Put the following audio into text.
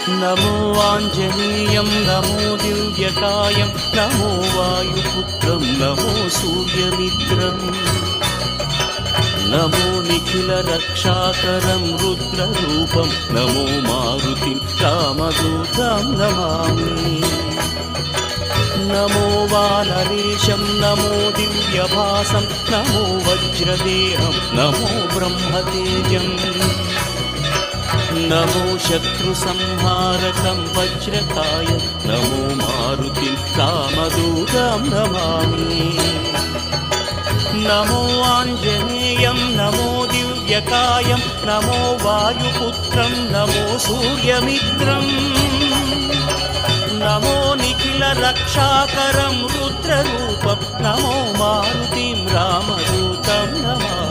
नमो आञ्जनेयं नमो दिव्यकायं नमो वायुपुत्रं नमो सूर्यमित्रम् नमो निखिलरक्षाकरं रुद्ररूपं नमो मारुतिं रामदूतं Namami नमो वानरेशं नमो दिव्यभासं नमो वज्रदेहं नमो ब्रह्मतेजम् नमो शत्रुसंहारकं वज्रकायं नमो मारुतिं रामदूतं Namami नमो आञ्जनेयं नमो दिव्यकायं नमो वायुपुत्रं नमो सूर्यमित्रम् नमो निखिलरक्षाकरं रुद्ररूपं नमो मारुतिं रामदूतं Namami.